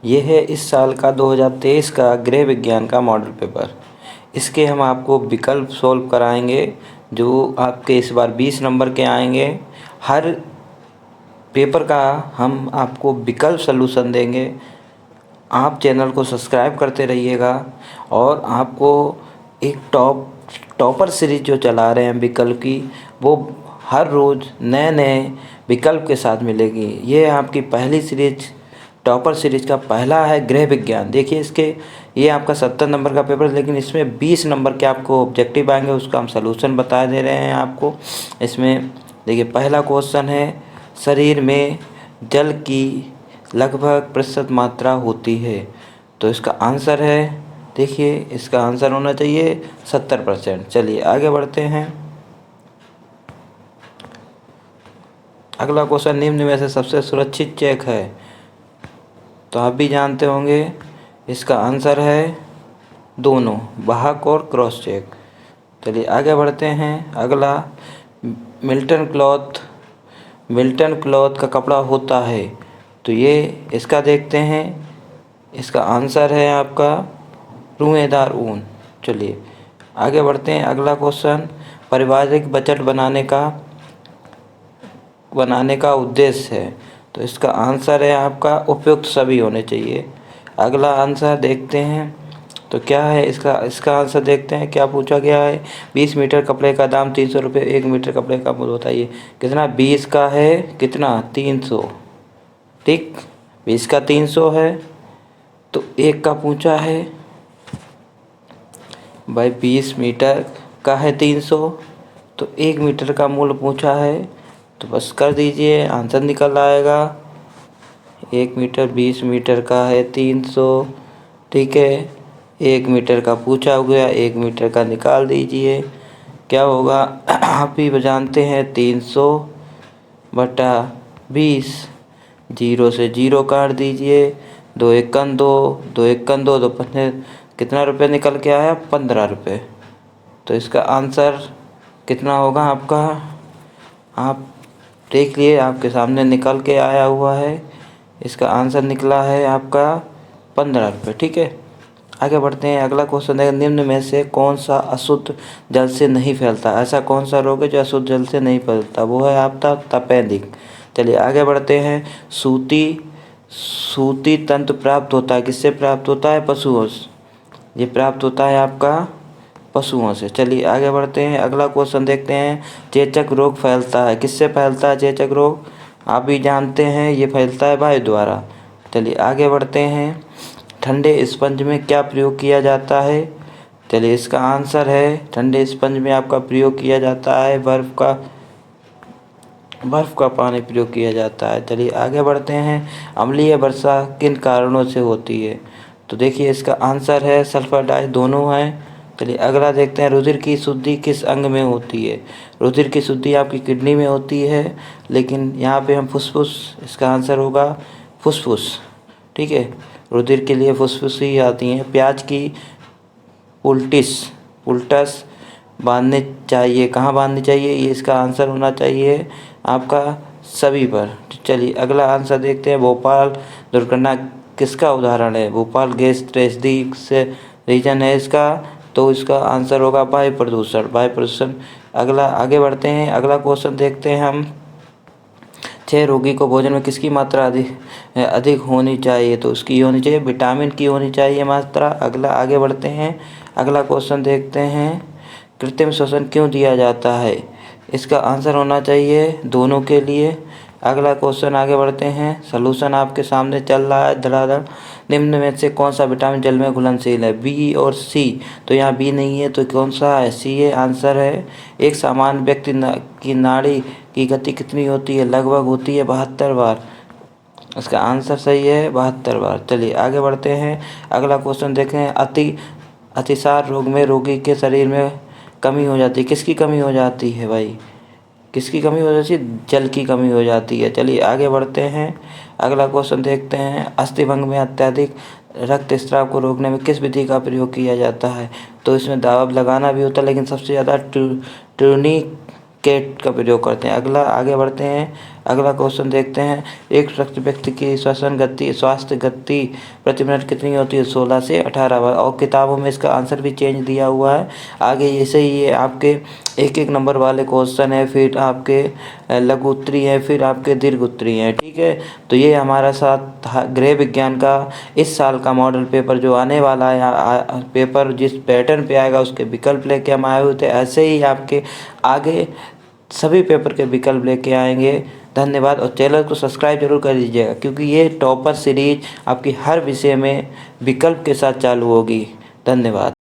ये है इस साल का 2023 का गृह विज्ञान का मॉडल पेपर। इसके हम आपको विकल्प सॉल्व कराएंगे जो आपके इस बार 20 नंबर के आएंगे। हर पेपर का हम आपको विकल्प सलूशन देंगे। आप चैनल को सब्सक्राइब करते रहिएगा और आपको एक टॉपर सीरीज जो चला रहे हैं विकल्प की, वो हर रोज़ नए नए विकल्प के साथ मिलेगी। ये आपकी पहली सीरीज, टॉपर सीरीज का पहला है गृह विज्ञान। देखिए इसके, ये आपका 70 नंबर का पेपर, लेकिन इसमें 20 नंबर के आपको ऑब्जेक्टिव आएंगे, उसका हम सलूशन बता दे रहे हैं आपको। इसमें देखिए पहला क्वेश्चन है, शरीर में जल की लगभग प्रतिशत मात्रा होती है। तो इसका आंसर है, देखिए इसका आंसर होना चाहिए 70%। चलिए आगे बढ़ते हैं। अगला क्वेश्चन, निम्न में से सबसे सुरक्षित चेक है। तो आप भी जानते होंगे, इसका आंसर है दोनों, वाहक और क्रॉस चेक। चलिए आगे बढ़ते हैं। अगला, मिल्टन क्लॉथ का कपड़ा होता है। तो ये इसका देखते हैं, इसका आंसर है आपका रुएदार ऊन। चलिए आगे बढ़ते हैं। अगला क्वेश्चन, पारिवारिक बजट बनाने का उद्देश्य है। तो इसका आंसर है आपका उपयुक्त सभी होने चाहिए। अगला आंसर देखते हैं तो क्या है, इसका आंसर देखते हैं क्या पूछा गया है। 20 मीटर कपड़े का दाम 300 रुपये, 1 मीटर कपड़े का मूल्य बताइए। कितना, 20 का है कितना, 300। ठीक, 20 का 300 है। तो एक का पूछा है भाई, 20 मीटर का है 300, तो 1 मीटर का मूल्य पूछा है। तो बस कर दीजिए, आंसर निकल आएगा। 1 मीटर 20 मीटर का है 300, ठीक है। 1 मीटर का पूछा हुआ, 1 मीटर का निकाल दीजिए, क्या होगा आप भी जानते हैं, 300 बटा 20। 0 से 0 काट दीजिए, 2 एकन 2, 2 एकन 2, तो कितना रुपये निकल के आया, 15 रुपये। तो इसका आंसर कितना होगा आपका, आप देख लिए, आपके सामने निकल के आया हुआ है। इसका आंसर निकला है आपका 15 रुपये, ठीक है। आगे बढ़ते हैं। अगला क्वेश्चन है, निम्न में से कौन सा अशुद्ध जल से नहीं फैलता। ऐसा कौन सा रोग है जो अशुद्ध जल से नहीं फैलता, वो है आपका तपेदिक। चलिए आगे बढ़ते हैं। सूती तंतु प्राप्त होता है, किससे प्राप्त होता है, पशुओं से। ये प्राप्त होता है आपका पशुओं से। चलिए आगे बढ़ते हैं। अगला क्वेश्चन देखते हैं, चेचक रोग फैलता है, किससे फैलता है चेचक रोग, आप भी जानते हैं, ये फैलता है वायु द्वारा। चलिए आगे बढ़ते हैं। ठंडे स्पंज में क्या प्रयोग किया जाता है। चलिए इसका आंसर है, ठंडे स्पंज में आपका प्रयोग किया जाता है बर्फ़ का पानी प्रयोग किया जाता है। चलिए आगे बढ़ते हैं। अम्लीय वर्षा किन कारणों से होती है। तो देखिए इसका आंसर है सल्फर डाई, दोनों हैं। चलिए अगला देखते हैं, रुधिर की शुद्धि किस अंग में होती है। रुधिर की शुद्धि आपकी किडनी में होती है, लेकिन यहाँ पे हम फुसफुस, इसका आंसर होगा फुसफुस, ठीक है। रुधिर के लिए फुसफुस ही आती हैं। प्याज की उल्टस बांधने चाहिए, कहाँ बांधनी चाहिए, ये इसका आंसर होना चाहिए आपका सभी पर। चलिए अगला आंसर देखते हैं, भोपाल दुर्घटना किसका उदाहरण है। भोपाल गैस ट्रेजेडी से रीजन है इसका, तो इसका आंसर होगा वायु प्रदूषण। अगला आगे बढ़ते हैं। अगला क्वेश्चन देखते हैं हम, 6 रोगी को भोजन में किसकी मात्रा अधिक होनी चाहिए। तो उसकी होनी चाहिए विटामिन की होनी चाहिए मात्रा। अगला आगे बढ़ते हैं। अगला क्वेश्चन देखते हैं, कृत्रिम श्वसन क्यों दिया जाता है। इसका आंसर होना चाहिए दोनों के लिए। अगला क्वेश्चन आगे बढ़ते हैं, सलूशन आपके सामने चल रहा है धड़ाधड़। निम्न में से कौन सा विटामिन जल में घुलनशील है, बी और सी। तो यहाँ बी नहीं है, तो कौन सा है, सी है आंसर है। एक सामान्य व्यक्ति की नाड़ी की गति कितनी होती है, लगभग होती है 72 बार। इसका आंसर सही है 72 बार। चलिए आगे बढ़ते हैं। अगला क्वेश्चन देखें, अतिसार रोग में रोगी के शरीर में कमी हो जाती है, किसकी कमी हो जाती है भाई, किसकी कमी हो जाती है, जल की कमी हो जाती है। चलिए आगे बढ़ते हैं। अगला क्वेश्चन देखते हैं, अस्थिभंग में अत्यधिक रक्तस्राव को रोकने में किस विधि का प्रयोग किया जाता है। तो इसमें दाब लगाना भी होता है, लेकिन सबसे ज़्यादा टूर्निकेट का प्रयोग करते हैं। अगला आगे बढ़ते हैं। अगला क्वेश्चन देखते हैं, एक स्वस्थ व्यक्ति की स्वास्थ्य गति प्रति मिनट कितनी होती है? 16 से 18 बार। और किताबों में इसका आंसर भी चेंज दिया हुआ है। आगे ऐसे ही ये आपके एक एक नंबर वाले क्वेश्चन है, फिर आपके लघु उत्तरीय है, फिर आपके दीर्घ उत्तरीय है। ठीक है, तो ये हमारा साथ था गृह विज्ञान का इस साल का मॉडल पेपर जो आने वाला है। पेपर जिस पैटर्न पे आएगा उसके विकल्प लेके हम आए हुए थे। ऐसे ही आपके आगे सभी पेपर के विकल्प लेके आएंगे। धन्यवाद, और चैनल को सब्सक्राइब जरूर कर दीजिएगा, क्योंकि ये टॉपर सीरीज आपकी हर विषय में विकल्प के साथ चालू होगी। धन्यवाद।